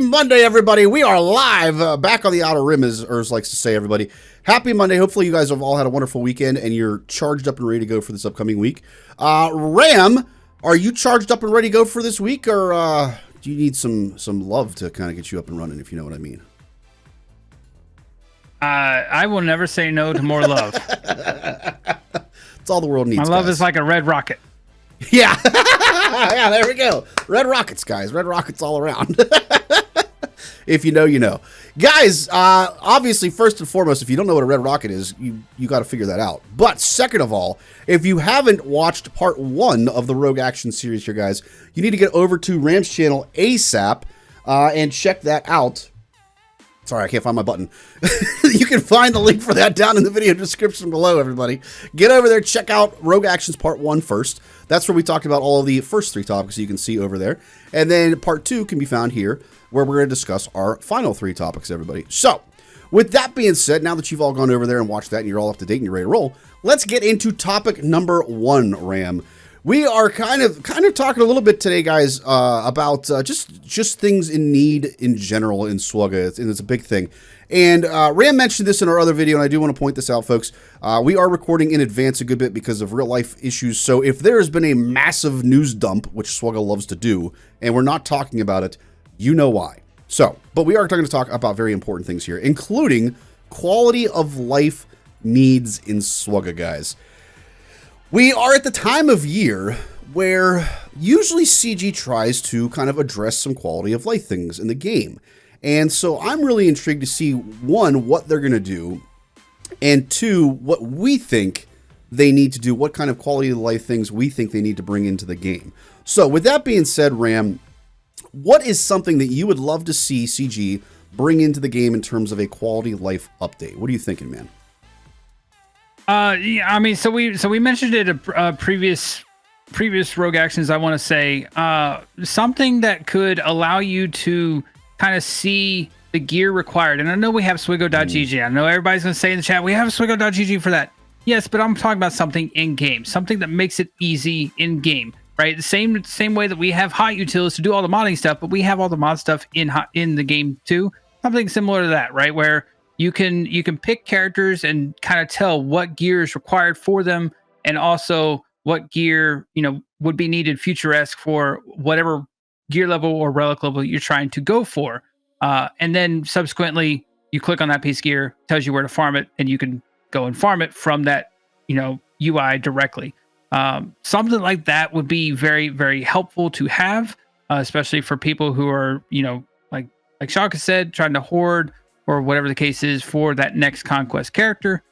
Monday, everybody. We are live back on the Outer Rim, as Urs likes to say, everybody. Happy Monday. Hopefully you guys have all had a wonderful weekend and you're charged up and ready to go for this upcoming week. Ram, are you charged up and ready to go for this week, or do you need some love to kind of get you up and running, if you know what I mean? I will never say no to more love. It's all the world needs. My love is like a red rocket. Yeah. Yeah, there we go. Red rockets, guys. Red rockets all around. If you know, you know. Guys, obviously, first and foremost, if you don't know what a red rocket is, you got to figure that out. But second of all, if you haven't watched part 1 of the Rogue Action series here, guys, you need to get over to Ram's channel ASAP and check that out. Sorry, I can't find my button. You can find the link for that down in the video description below, everybody. Get over there, check out Rogue Actions Part 1 first. That's where we talked about all of the first 3 topics you can see over there. And then Part 2 can be found here, where we're going to discuss our final 3 topics, everybody. So, with that being said, now that you've all gone over there and watched that and you're all up to date and you're ready to roll, let's get into topic number 1, Ram. We are kind of talking a little bit today, guys, about just things in need in general in SWGOH, and it's a big thing. And Ram mentioned this in our other video, and I do want to point this out, folks. We are recording in advance a good bit because of real-life issues, so if there has been a massive news dump, which SWGOH loves to do, and we're not talking about it, you know why. So, but we are going to talk about very important things here, including quality of life needs in SWGOH, guys. We are at the time of year where usually CG tries to kind of address some quality of life things in the game. And so I'm really intrigued to see, 1, what they're going to do, and 2, what we think they need to do, what kind of quality of life things we think they need to bring into the game. So with that being said, Ram, what is something that you would love to see CG bring into the game in terms of a quality of life update? What are you thinking, man? Yeah, I mean, so we mentioned it a previous Rogue Actions. I want to say something that could allow you to kind of see the gear required. And I know we have SWGOH.gg. I know everybody's going to say in the chat, we have SWGOH.gg for that. Yes, but I'm talking about something in game, something that makes it easy in game, right? The same way that we have hot utils to do all the modding stuff, but we have all the mod stuff in the game too. Something similar to that, right? Where you can pick characters and kind of tell what gear is required for them, and also what gear would be needed future-esque for whatever gear level or relic level you're trying to go for. And then subsequently, you click on that piece of gear, tells you where to farm it, and you can go and farm it from that UI directly. Something like that would be very, very helpful to have, especially for people who are like Shaka said, trying to hoard, or whatever the case is for that next conquest character.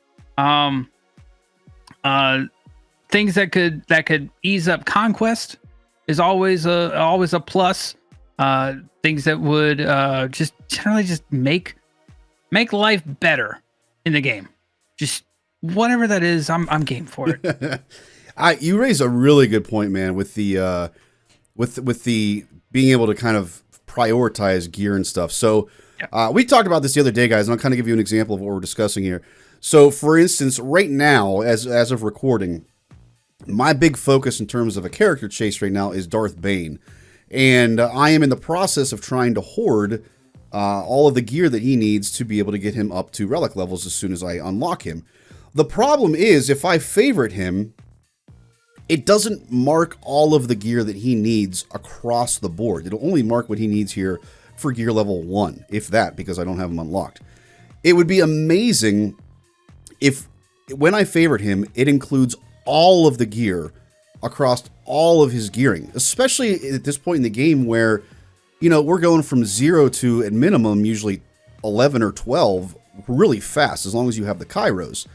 Things that could ease up conquest is always a plus. Things that would just generally just make life better in the game. Just whatever that is, I'm game for it. You raise a really good point, man, with the with the being able to kind of prioritize gear and stuff. So we talked about this the other day, guys, and I'll kind of give you an example of what we're discussing here. So, for instance, right now, as of recording, my big focus in terms of a character chase right now is Darth Bane. And I am in the process of trying to hoard all of the gear that he needs to be able to get him up to relic levels as soon as I unlock him. The problem is, if I favorite him, it doesn't mark all of the gear that he needs across the board. It'll only mark what he needs here for gear level 1, if that, because I don't have him unlocked. It would be amazing if, when I favorite him, it includes all of the gear across all of his gearing, especially at this point in the game where, we're going from 0 to, at minimum, usually 11 or 12 really fast, as long as you have the Kairos.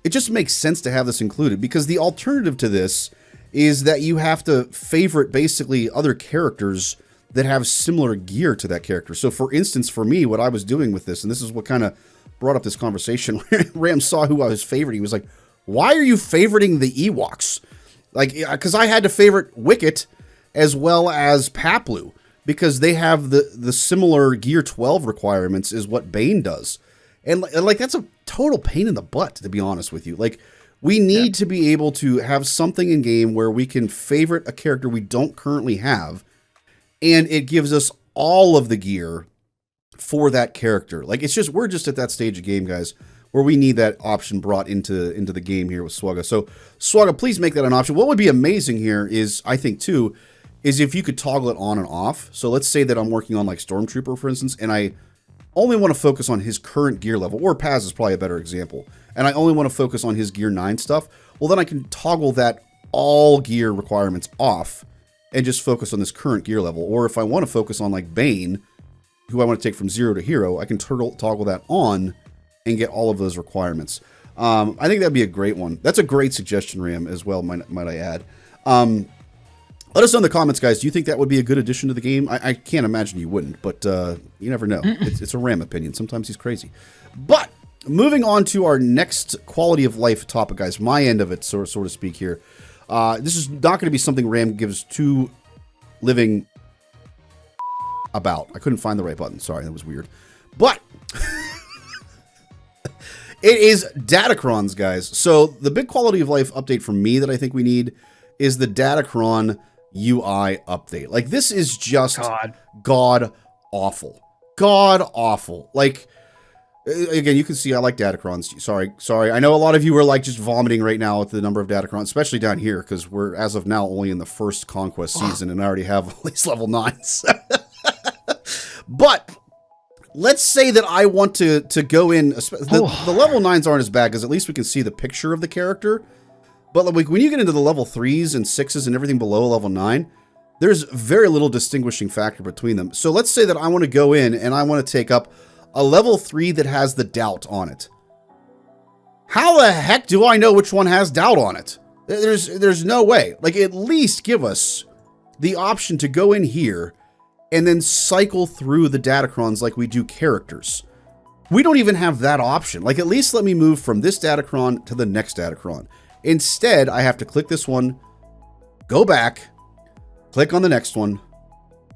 It just makes sense to have this included, because the alternative to this is that you have to favorite basically other characters that have similar gear to that character. So for instance, for me, what I was doing with this, and this is what kind of brought up this conversation, Ram saw who I was favoriting. He was like, why are you favoriting the Ewoks? Like, because I had to favorite Wicket as well as Paplu, because they have the similar gear 12 requirements is what Bane does. And like, that's a total pain in the butt, to be honest with you. Like, we need to be able to have something in game where we can favorite a character we don't currently have, and it gives us all of the gear for that character. Like, it's just, we're just at that stage of game, guys, where we need that option brought into the game here with SWGOH. So, SWGOH, please make that an option. What would be amazing here is, I think, too, is if you could toggle it on and off. So let's say that I'm working on, like, Stormtrooper, for instance, and I only want to focus on his current gear level, or Paz is probably a better example, and I only want to focus on his gear 9 stuff. Well, then I can toggle that all gear requirements off and just focus on this current gear level. Or if I want to focus on, like, Bane, who I want to take from 0 to hero, I can toggle that on and get all of those requirements. I think that'd be a great one. That's a great suggestion, Ram, as well, might I add. Let us know in the comments, guys. Do you think that would be a good addition to the game? I can't imagine you wouldn't, but you never know. It's a Ram opinion. Sometimes he's crazy. But moving on to our next quality of life topic, guys, my end of it, so to speak here. This is not going to be something Ram gives two living about. I couldn't find the right button. Sorry, that was weird. But it is Datacrons, guys. So the big quality of life update for me that I think we need is the Datacron UI update. Like, this is just god awful. God awful. Like, again, you can see I like Datacrons. Sorry. I know a lot of you are like just vomiting right now at the number of Datacrons, especially down here, because we're, as of now, only in the first Conquest season, and I already have all these level 9s. But let's say that I want to go in. The level 9s aren't as bad, because at least we can see the picture of the character. But like, when you get into the level 3s and 6s and everything below level 9, there's very little distinguishing factor between them. So let's say that I want to go in and I want to take up a level 3 that has the doubt on it. How the heck do I know which one has doubt on it? There's no way. Like, at least give us the option to go in here and then cycle through the Datacrons like we do characters. We don't even have that option. Like, at least let me move from this Datacron to the next Datacron. Instead, I have to click this one, go back, click on the next one.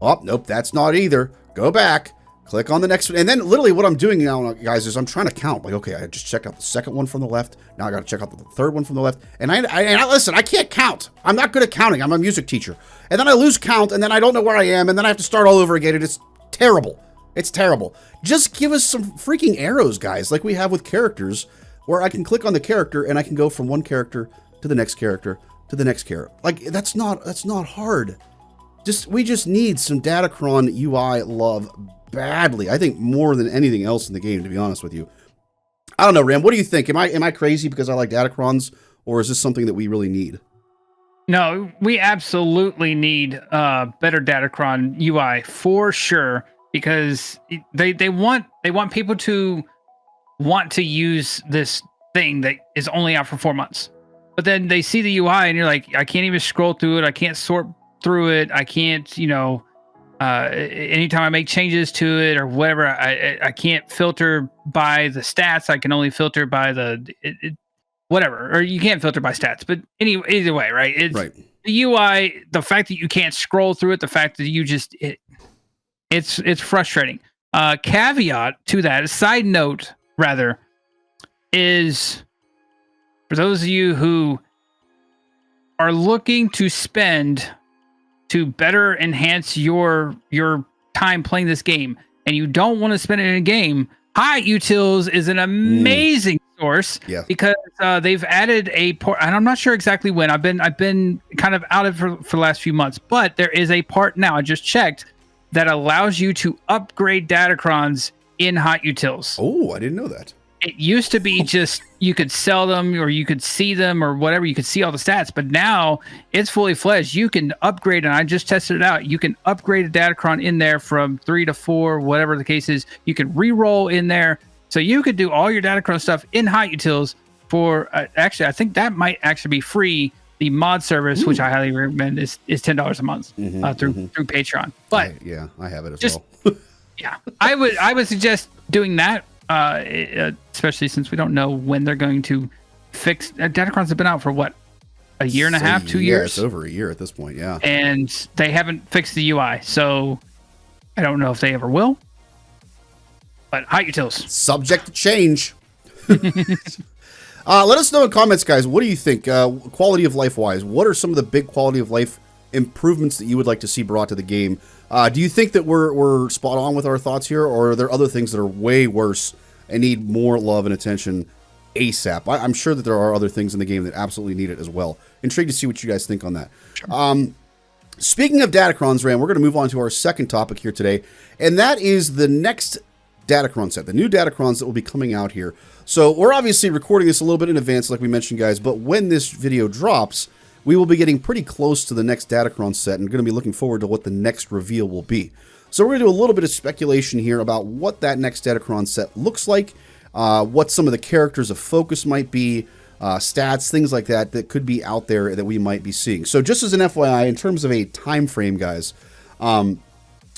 Oh, nope, that's not either. Go back, click on the next one. And then literally what I'm doing now, guys, is I'm trying to count. Like, okay, I just checked out the second one from the left. Now I got to check out the third one from the left. And I listen, I can't count. I'm not good at counting. I'm a music teacher. And then I lose count, and then I don't know where I am, and then I have to start all over again, and it's terrible. It's terrible. Just give us some freaking arrows, guys, like we have with characters, where I can click on the character and I can go from one character to the next character to the next character. Like, that's not hard. We just need some Datacron UI love badly. I think more than anything else in the game, to be honest with you. I don't know, Ram. What do you think? Am I crazy because I like Datacrons, or is this something that we really need? No, we absolutely need better Datacron UI for sure, because they want people to want to use this thing that is only out for 4 months. But then they see the UI and you're like, I can't even scroll through it. I can't sort through it. I can't, anytime I make changes to it or whatever, I can't filter by the stats. I can only filter by whatever, or you can't filter by stats. But either way, right? Right. The UI, the fact that you can't scroll through it, the fact that you just, it's frustrating. Caveat to that, a side note, rather, is for those of you who are looking to spend to better enhance your time playing this game, and you don't want to spend it in a game, Hot Utils is an amazing source, because they've added a port, and I'm not sure exactly when. I've been kind of out of it for the last few months, but there is a part now, I just checked, that allows you to upgrade Datacrons in Hot Utils. Oh, I didn't know that. It used to be just you could sell them or you could see them or whatever. You could see all the stats, but now it's fully fledged. You can upgrade, and I just tested it out. You can upgrade a Datacron in there from 3 to 4, whatever the case is. You can re-roll in there. So you could do all your Datacron stuff in Hot Utils for, actually, I think that might actually be free. The mod service, which I highly recommend, is $10 a month through Patreon. But I have it as well. Yeah, I would suggest doing that. Especially since we don't know when they're going to fix. Datacrons have been out for what, a year and a half, 2 years? It's over a year at this point, yeah. And they haven't fixed the UI, so I don't know if they ever will. But Hot Utils. Subject to change. Let us know in comments, guys. What do you think, quality of life wise? What are some of the big quality of life improvements that you would like to see brought to the game. Do you think that we're spot on with our thoughts here, or are there other things that are way worse and need more love and attention ASAP? I'm sure that there are other things in the game that absolutely need it as well. Intrigued to see what you guys think on that. Sure. Speaking of Datacrons, Ram, we're going to move on to our second topic here today, and that is the next Datacron set, the new Datacrons that will be coming out here. So we're obviously recording this a little bit in advance, like we mentioned, guys, but when this video drops, we will be getting pretty close to the next Datacron set and going to be looking forward to what the next reveal will be. So we're going to do a little bit of speculation here about what that next Datacron set looks like, what some of the characters of focus might be, stats, things like that that could be out there that we might be seeing. So just as an FYI, in terms of a time frame, guys,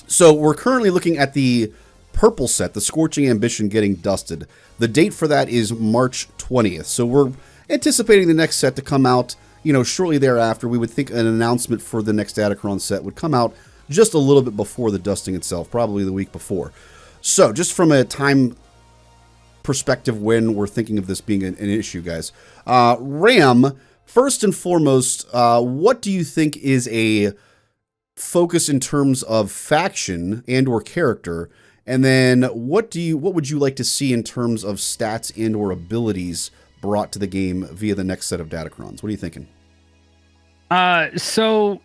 so we're currently looking at the purple set, the Scorching Ambition getting dusted. The date for that is March 20th. So we're anticipating the next set to come out, shortly thereafter. We would think an announcement for the next Datacron set would come out just a little bit before the dusting itself, probably the week before. So just from a time perspective when we're thinking of this being an issue, guys. Ram, first and foremost, what do you think is a focus in terms of faction and or character? And then what would you like to see in terms of stats and or abilities brought to the game via the next set of Datacrons? What are you thinking? So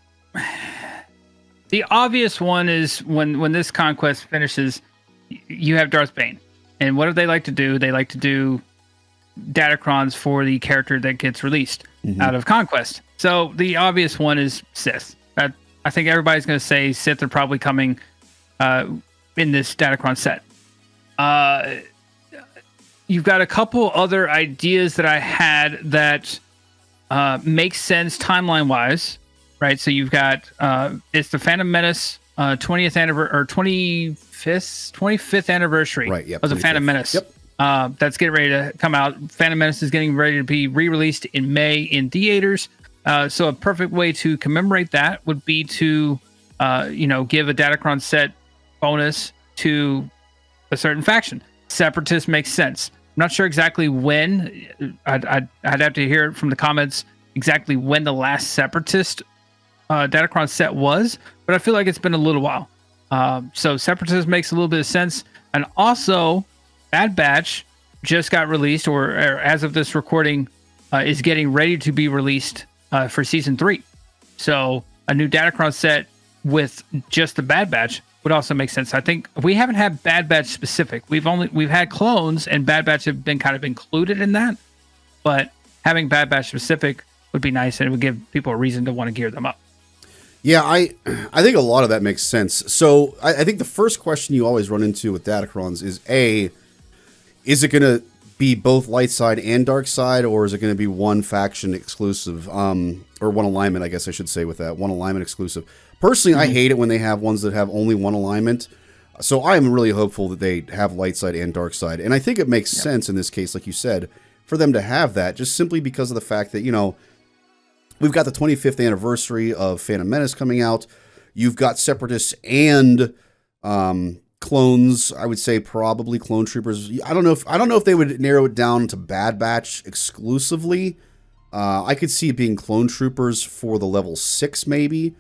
the obvious one is when this conquest finishes, you have Darth Bane. And what do they like to do? They like to do Datacrons for the character that gets released out of Conquest. So the obvious one is Sith. I think everybody's going to say Sith are probably coming in this Datacron set. You've got a couple other ideas that I had that make sense timeline-wise, right? So you've got it's the Phantom Menace 20th anniversary or 25th anniversary of the Phantom Menace. Yep. That's getting ready to come out. Phantom Menace is getting ready to be re-released in May in theaters. So a perfect way to commemorate that would be to, give a Datacron set bonus to a certain faction. Separatist makes sense. I'm not sure exactly when. I'd have to hear it from the comments exactly when the last Separatist Datacron set was, but I feel like it's been a little while. So Separatist makes a little bit of sense. And also, Bad Batch just got released, or as of this recording, is getting ready to be released for Season 3. So a new Datacron set with just the Bad Batch would also make sense. I think we haven't had Bad Batch specific. We've had clones, and Bad Batch have been kind of included in that. But having Bad Batch specific would be nice, and it would give people a reason to want to gear them up. Yeah, I think a lot of that makes sense. So I think the first question you always run into with Datacrons is is it going to be both light side and dark side, or is it going to be one faction exclusive, or one alignment, I guess I should say with that, one alignment exclusive. Personally, I hate it when they have ones that have only one alignment. So I am really hopeful that they have light side and dark side. And I think it makes sense in this case, like you said, for them to have that, just simply because of the fact that, we've got the 25th anniversary of Phantom Menace coming out. You've got Separatists and clones. I would say probably clone troopers. I don't know if they would narrow it down to Bad Batch exclusively. I could see it being clone troopers for the level 6 maybe.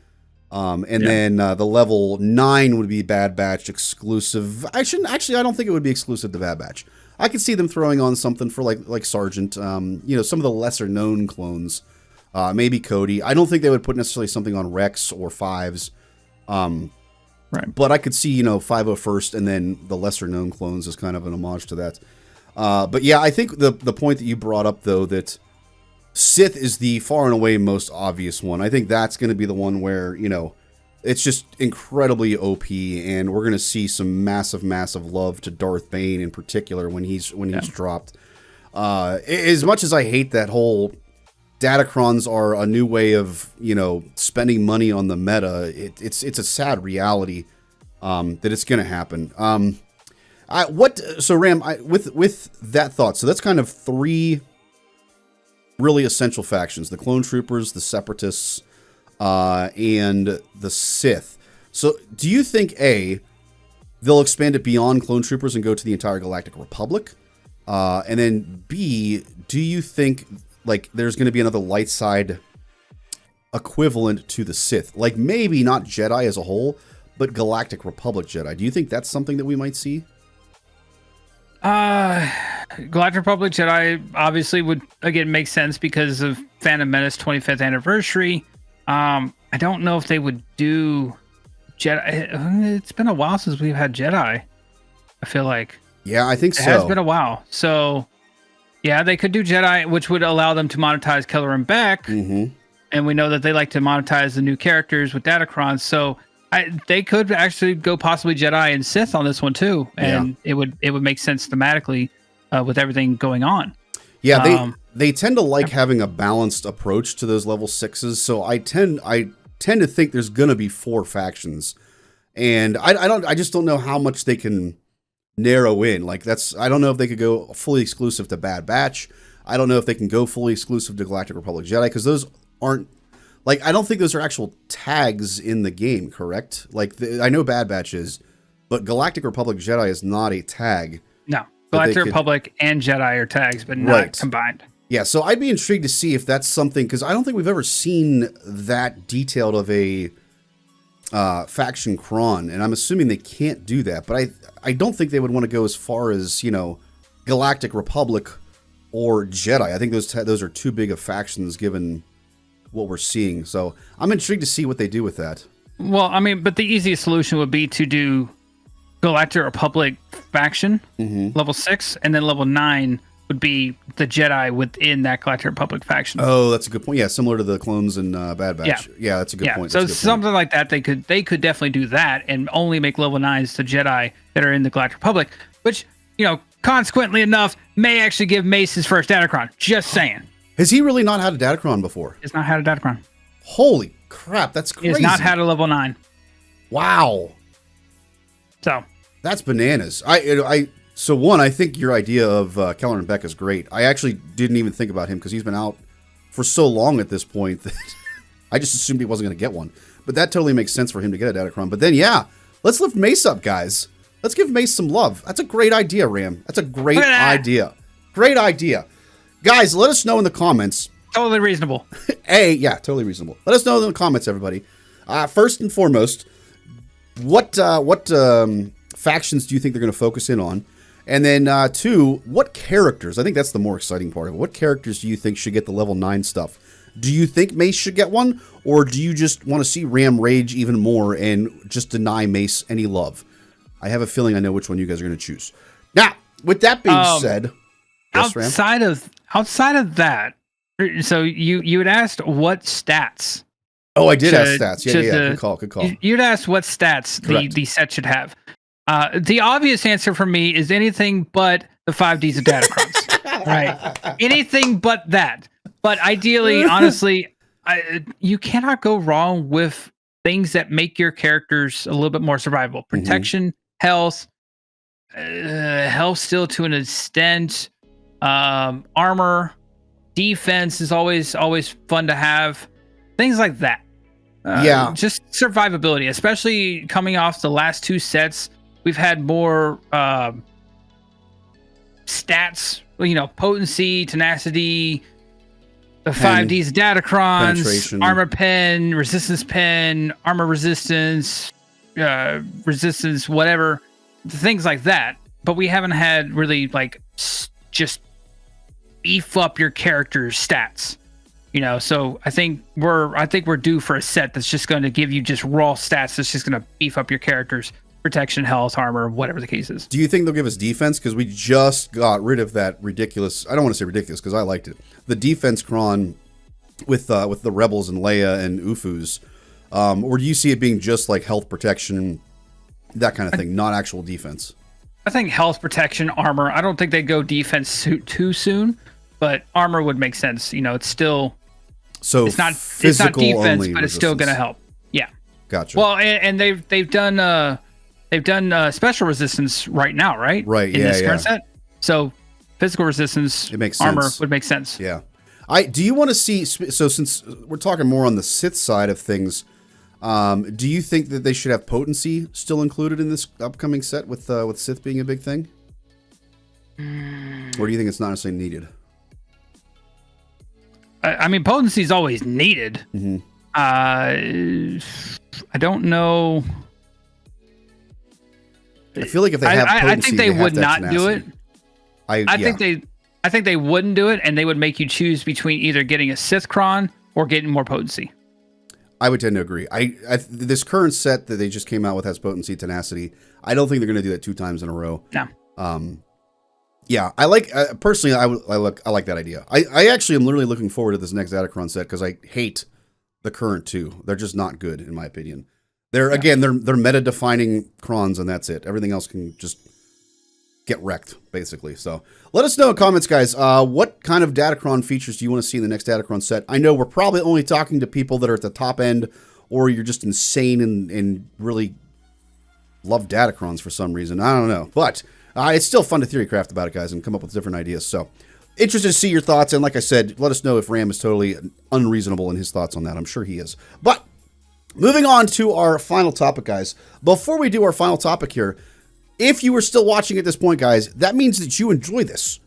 Then the level 9 would be Bad Batch exclusive. I don't think it would be exclusive to Bad Batch. I could see them throwing on something for like Sergeant, some of the lesser known clones. Maybe Cody. I don't think they would put necessarily something on Rex or Fives. Right. But I could see, 501st and then the lesser known clones as kind of an homage to that. But yeah, I think the point that you brought up, though, that Sith is the far and away most obvious one. I think that's going to be the one where, it's just incredibly OP, and we're going to see some massive, massive love to Darth Bane in particular when he's dropped. As much as I hate that whole Datacrons are a new way of, spending money on the meta, it's a sad reality that it's going to happen. So Ram, with that thought, so that's kind of 3 really essential factions: the clone troopers, the Separatists, and the Sith. So do you think they'll expand it beyond clone troopers and go to the entire Galactic Republic? And then B, do you think there's going to be another light side equivalent to the Sith. Like maybe not Jedi as a whole, but Galactic Republic Jedi. Do you think that's something that we might see? Galactic Republic Jedi obviously would again make sense because of Phantom Menace 25th anniversary. I don't know if they would do Jedi. It's been a while since we've had Jedi. I feel like. Yeah, I think so. It has been a while. So, yeah, they could do Jedi, which would allow them to monetize Keller and Beck. Mm-hmm. And we know that they like to monetize the new characters with Datacron. So they could actually go possibly Jedi and Sith on this one too. And it would make sense thematically with everything going on. Yeah, they tend to like having a balanced approach to those level 6s. So I tend to think there's gonna be 4 factions. And I just don't know how much they can narrow in. Like I don't know if they could go fully exclusive to Bad Batch. I don't know if they can go fully exclusive to Galactic Republic Jedi, because those aren't, like, I don't think those are actual tags in the game, correct? Like, I know Bad Batch is, but Galactic Republic Jedi is not a tag. No, Galactic Republic and Jedi are tags, but not combined. Yeah, so I'd be intrigued to see if that's something, because I don't think we've ever seen that detailed of a faction cron, and I'm assuming they can't do that, but I don't think they would want to go as far as, Galactic Republic or Jedi. I think those are too big of factions given what we're seeing. So I'm intrigued to see what they do with that. Well, I mean, but the easiest solution would be to do Galactic Republic faction, level 6, and then level 9 would be the Jedi within that Galactic Republic faction. Oh, that's a good point. Yeah, similar to the clones in Bad Batch. Yeah, that's a good point. So something like that, they could definitely do that and only make level 9s to Jedi that are in the Galactic Republic, which, consequently enough, may actually give Mace his first Datacron. Just saying. Has he really not had a Datacron before? He's not had a Datacron. Holy crap, that's crazy. He has not had a level 9. Wow. So. That's bananas. So one, I think your idea of Keller and Beck is great. I actually didn't even think about him because he's been out for so long at this point that I just assumed he wasn't going to get one. But that totally makes sense for him to get a Datacron. But then, yeah, let's lift Mace up, guys. Let's give Mace some love. That's a great idea, Ram. That's a great idea. Great idea. Guys, let us know in the comments. Totally reasonable. Yeah, totally reasonable. Let us know in the comments, everybody. First and foremost, what factions do you think they're going to focus in on? And then 2, what characters? I think that's the more exciting part of it. What characters do you think should get the level 9 stuff? Do you think Mace should get one? Or do you just want to see Ram rage even more and just deny Mace any love? I have a feeling I know which one you guys are going to choose. Now, with that being said... Yes, outside of that, so you had asked what stats. Oh, I did ask stats. Yeah. Good call. You'd asked what stats the set should have. The obvious answer for me is anything but the 5Ds of Datacrons. Right? Anything but that. But ideally, honestly, you cannot go wrong with things that make your characters a little bit more survivable. Protection, health still to an extent. Armor, defense is always fun to have. Things like that. Just survivability, especially coming off the last 2 sets. We've had more stats, potency, tenacity, the 5Ds, Datacrons, armor pen, resistance, armor resistance, whatever, things like that. But we haven't had really just beef up your character's stats, so I think we're due for a set that's just going to give you just raw stats that's just going to beef up your character's protection, health, armor, whatever the case is. Do you think they'll give us defense? Because we just got rid of that ridiculous, I don't want to say ridiculous because I liked it, the defense cron with the Rebels and Leia and Ufus, or do you see it being just like health, protection, that kind of thing, not actual defense? I think health, protection, armor. I don't think they go defense too soon, but armor would make sense. It's still it's not defense, but it's still going to help. Yeah, gotcha. Well, and they've done special resistance right now, right? Right. In this current set, so physical resistance, it makes armor sense. Would make sense. Yeah. Do you want to see? So since we're talking more on the Sith side of things. Do you think that they should have potency still included in this upcoming set with Sith being a big thing? Or do you think it's not necessarily needed? I mean, potency is always needed. I don't know. I feel like if they have potency, I think they would not do it. I think they wouldn't do it, and they would make you choose between either getting a Sith Cron or getting more potency. I would tend to agree. This current set that they just came out with has potency, tenacity. I don't think they're going to do that 2 times in a row. No. Yeah, I like personally. I like that idea. I actually am literally looking forward to this next Datacron set because I hate the current 2. They're just not good in my opinion. They're meta defining crons and that's it. Everything else can just get wrecked basically. So let us know in comments, guys. What kind of Datacron features do you want to see in the next Datacron set? I know we're probably only talking to people that are at the top end, or you're just insane and really love Datacrons for some reason. I don't know, but it's still fun to theorycraft about it, guys, and come up with different ideas. So interested to see your thoughts. And like I said, let us know if Ram is totally unreasonable in his thoughts on that. I'm sure he is. But moving on to our final topic, guys. Before we do our final topic here, if you were still watching at this point, guys, that means that you enjoy this.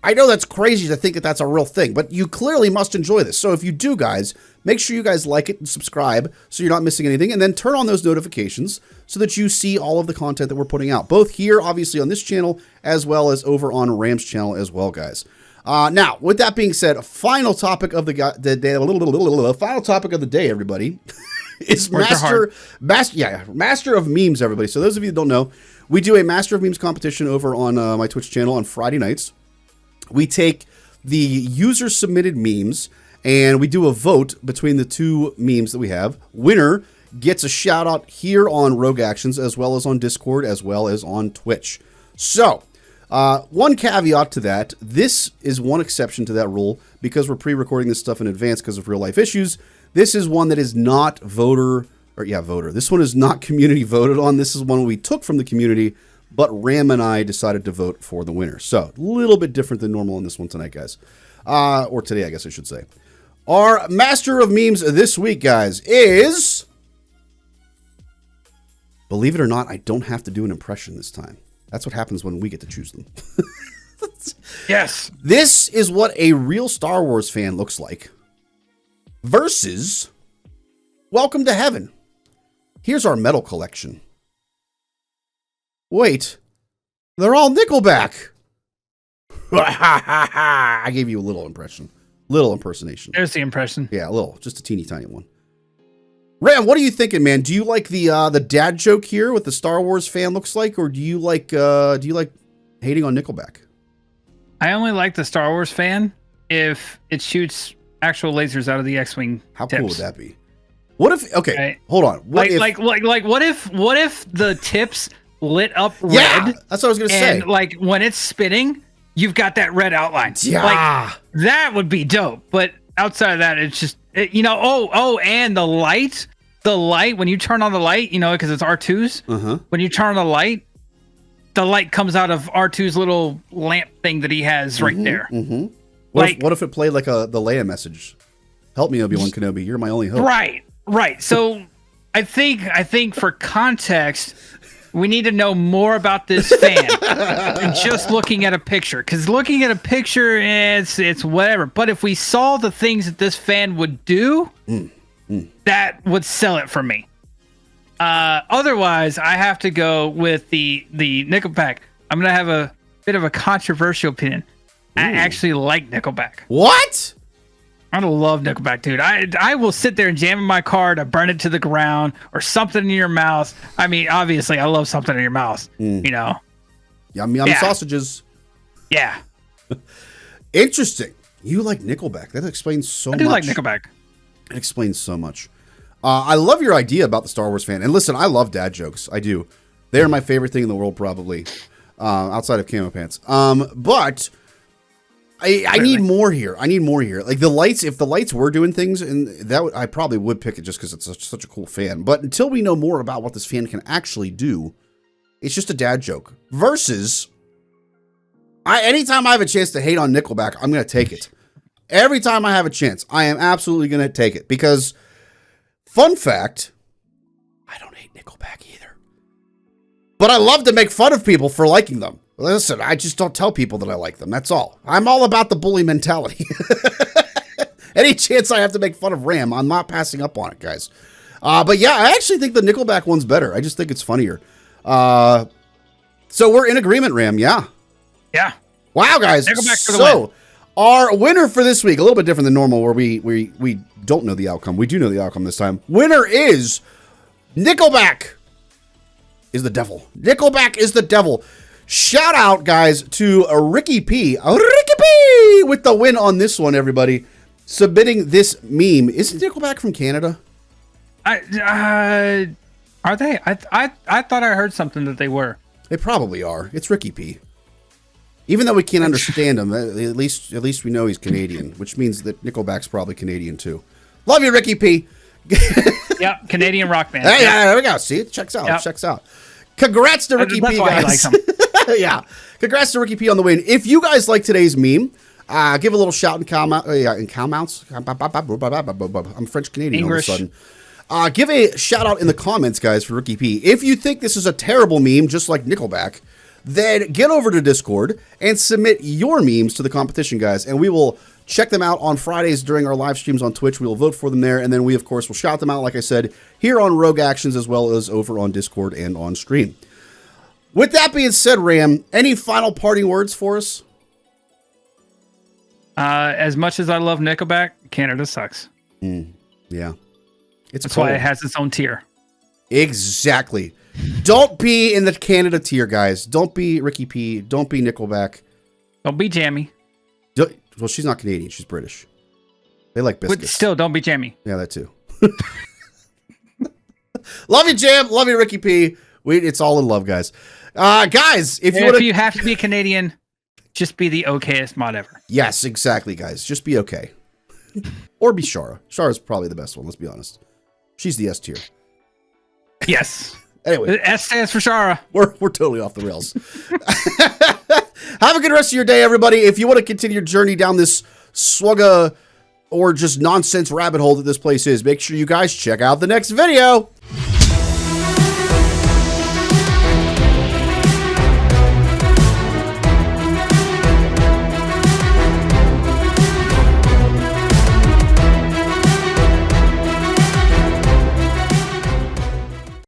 I know that's crazy to think that that's a real thing, but you clearly must enjoy this. So if you do, guys, make sure you guys like it and subscribe so you're not missing anything, and then turn on those notifications so that you see all of the content that we're putting out, both here, obviously, on this channel, as well as over on Ram's channel as well, guys. Now, with that being said, final topic of the day, final topic of the day, everybody, is Master of Memes, everybody. So those of you that don't know, we do a Master of Memes competition over on my Twitch channel on Friday nights. We take the user-submitted memes, and we do a vote between the 2 memes that we have. Winner gets a shout-out here on Rogue Actions, as well as on Discord, as well as on Twitch. So, one caveat to that. This is one exception to that rule, because we're pre-recording this stuff in advance because of real-life issues. This is one that is not voter. This one is not community voted on. This is one we took from the community, but Ram and I decided to vote for the winner. So, a little bit different than normal in this one tonight, guys. Or today, I guess I should say. Our Master of Memes this week, guys, is... Believe it or not, I don't have to do an impression this time. That's what happens when we get to choose them. Yes. This is what a real Star Wars fan looks like. Versus... Welcome to Heaven. Here's our medal collection. Wait, they're all Nickelback. I gave you a little impression. Little impersonation. There's the impression. Yeah, a little. Just a teeny tiny one. Ram, what are you thinking, man? Do you like the dad joke here, what the Star Wars fan looks like, or do you like hating on Nickelback? I only like the Star Wars fan if it shoots actual lasers out of the X-Wing. How cool would that be? What if? Okay, hold on. What if the tips lit up red? Yeah, that's what I was gonna say. And like when it's spinning, you've got that red outline. Yeah, like, that would be dope. But outside of that, it's just and the light when you turn on the light, because it's R2's. When you turn on the light comes out of R2's little lamp thing that he has right there. What if it played like the Leia message? Help me, Obi-Wan Kenobi. You're my only hope. Right. So I think for context, we need to know more about this fan than just looking at a picture. Because looking at a picture, it's whatever. But if we saw the things that this fan would do, that would sell it for me. Otherwise, I have to go with the Nickelback. I'm gonna have a bit of a controversial opinion. Ooh. I actually like Nickelback. What? I love Nickelback, dude. I will sit there and jam in my car to burn it to the ground or something in your mouth. I mean, obviously, I love something in your mouth. Yummy sausages. Yeah. Interesting. You like Nickelback. That explains so much. I do like Nickelback. It explains so much. I love your idea about the Star Wars fan. And listen, I love dad jokes. I do. They're my favorite thing in the world, probably, outside of camo pants. But I need more here. Like the lights, if the lights were doing things, and I probably would pick it just because it's such a cool fan. But until we know more about what this fan can actually do, it's just a dad joke. Versus, anytime I have a chance to hate on Nickelback, I'm going to take it. Every time I have a chance, I am absolutely going to take it. Because, fun fact, I don't hate Nickelback either. But I love to make fun of people for liking them. Listen, I just don't tell people that I like them. That's all. I'm all about the bully mentality. Any chance I have to make fun of Ram, I'm not passing up on it, guys. But yeah, I actually think the Nickelback one's better. I just think it's funnier. So we're in agreement, Ram. Yeah. Yeah. Wow, guys. Nickelback for the win. Our winner for this week, a little bit different than normal, where we don't know the outcome. We do know the outcome this time. Winner is Nickelback is the devil. Nickelback is the devil. Shout out, guys, to Ricky P. Ricky P with the win on this one, everybody. Submitting this meme. Isn't Nickelback from Canada? Are they? I thought I heard something that they were. They probably are. It's Ricky P. Even though we can't understand him, at least we know he's Canadian, which means that Nickelback's probably Canadian too. Love you, Ricky P. Yep, Canadian rock band. Hey, yeah, there we go. See, it checks out. Yep. It checks out. Congrats to Ricky P, why guys. I like him. Yeah, congrats to Ricky P on the win. If you guys like today's meme, give a little shout in comments. I'm French Canadian English. all of a sudden. Give a shout out in the comments, guys, for Ricky P. If you think this is a terrible meme, just like Nickelback, then get over to Discord and submit your memes to the competition, guys, and we will check them out on Fridays during our live streams on Twitch. We will vote for them there, and then we, of course, will shout them out, like I said, here on Rogue Actions as well as over on Discord and on stream. With that being said, Ram, any final parting words for us? As much as I love Nickelback, Canada sucks. Yeah. That's cold. why it has its own tier. Exactly. Don't be in the Canada tier, guys. Don't be Ricky P. Don't be Nickelback. Don't be jammy. Well, she's not Canadian. She's British. They like biscuits. But still, don't be jammy. Yeah, that too. Love you, Jam. Love you, Ricky P. It's all in love, guys. Guys, if you have to be a Canadian, just be the okayest mod ever. Yes, exactly, guys. Just be okay. Or be Shara. Shara's probably the best one, let's be honest. She's the S tier. Yes. Anyway. S stands for Shara. We're totally off the rails. Have a good rest of your day, everybody. If you want to continue your journey down this SWGOH or just nonsense rabbit hole that this place is, make sure you guys check out the next video.